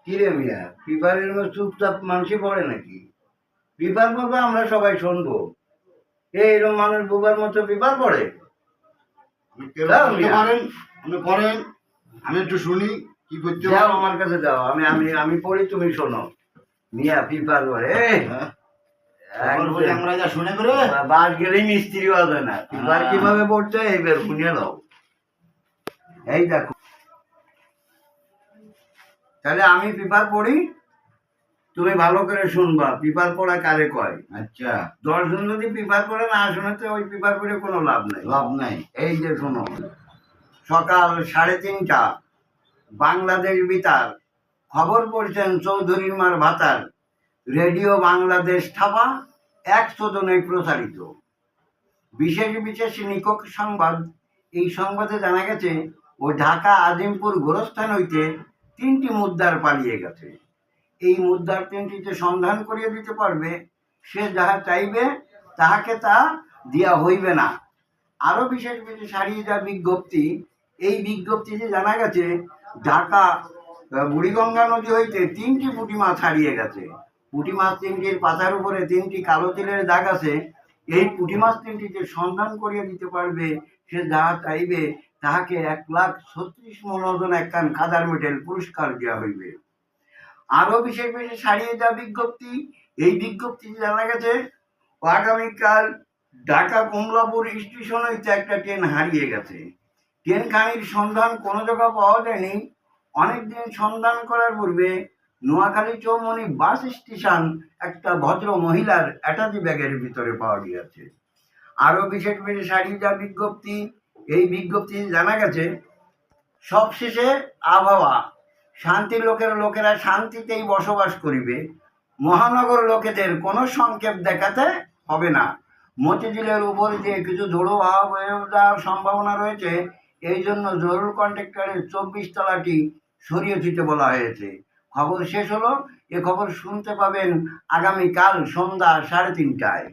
কিরে মিয়া, পেপারের মধ্যে চুপচাপ মানুষই পড়ে নাকি? পেপার পড়বে আমরা সবাই শুনবো। এইরকম মানুষ বোবার মতো পেপার পড়ে? আপনি পড়েন, আমি একটু শুনি কি করতে যাও আমার কাছে যাও, আমি আমি আমি পড়ি, তুমি শোনো। মিয়া পেপার পড়ে আমরা যা শুনে করে বাস গেলেই মিস্ত্রি হবে না। পেপার কিভাবে পড়তে এইবার শুনিয়ে দাও। এই দেখো, তাহলে আমি পেপার পড়ি, তুমি ভালো করে শুনবা পেপার পড়া কারে কয়। আচ্ছা, 10 জন যদি পেপার পড়ে না শোনাতে ওই পেপার পড়ে কোনো লাভ নাই। লাভ নাই। এই যে শোনো, সকাল 3:30 বাংলাদেশ বিতার খবর পড়ছেন চৌধুরীর মার ভাতার, রেডিও বাংলাদেশ থাবা 100 জনে প্রচারিত। বিশেষ বিশেষ নিকক সংবাদ। এই সংবাদে জানা গেছে ও ঢাকা আজিমপুর গোরস্থান হইতে 3টি মুদ্রার পালিয়ে গেছে। এই মুদ্রার 3টিতে সন্ধান করিয়ে দিতে পারবে, সে যাহা চাইবে তাহাকে তা দিয়া হইবে না। আরো বিশেষ বিশেষ হারিয়ে যা বিজ্ঞপ্তি। এই বিজ্ঞপ্তিতে জানা গেছে ঢাকা বুড়িগঙ্গা নদী হইতে 3টি পুঁটি মাছ হারিয়ে গেছে। পুঁটি মাছ 3টির পাতার উপরে 3টি কালো তিলের দাগ আছে। এই পুঁটি মাছ 3টিতে সন্ধান করিয়ে দিতে পারবে, সে যাহা চাইবে তাহাকে 1,36,000 মণ ওজন একখান খাদার মেডেল পুরস্কার দেওয়া হইবে। আরো বিশেষ বিশেষ হারিয়ে যা বিজ্ঞপ্তি। এই বিজ্ঞপ্তিতে জানা গেছে আগামীকাল ঢাকা কমলাপুর স্টেশন হইতে একটা ট্রেন হারিয়ে গেছে। ট্রেনখানির সন্ধান কোনো জায়গা পাওয়া যায়নি। অনেকদিন সন্ধান করার পূর্বে নোয়াখালী চৌমনি বাস স্টেশন একটা ভদ্র মহিলার অ্যাটাচি ব্যাগের ভিতরে পাওয়া গিয়েছে। আরো বিশেষ বিশেষ হারিয়ে যা বিজ্ঞপ্তি। এই বিজ্ঞপ্তি জানা গেছে সবশেষে আবহাওয়া শান্তি লোকেরা শান্তিতেই বসবাস করিবে। মহানগর লোকেদের কোনো সংক্ষেপ দেখাতে হবে না। মতিঝিলের উপর দিয়ে কিছু ঝোড়ো হাওয়া বয়ে যাওয়ার সম্ভাবনা রয়েছে। এই জন্য জরুর কন্ট্রাক্টরের 24 তলাটি সরিয়ে দিতে বলা হয়েছে। খবর শেষ হলো। এ খবর শুনতে পাবেন আগামীকাল সন্ধ্যা 3:30টায়।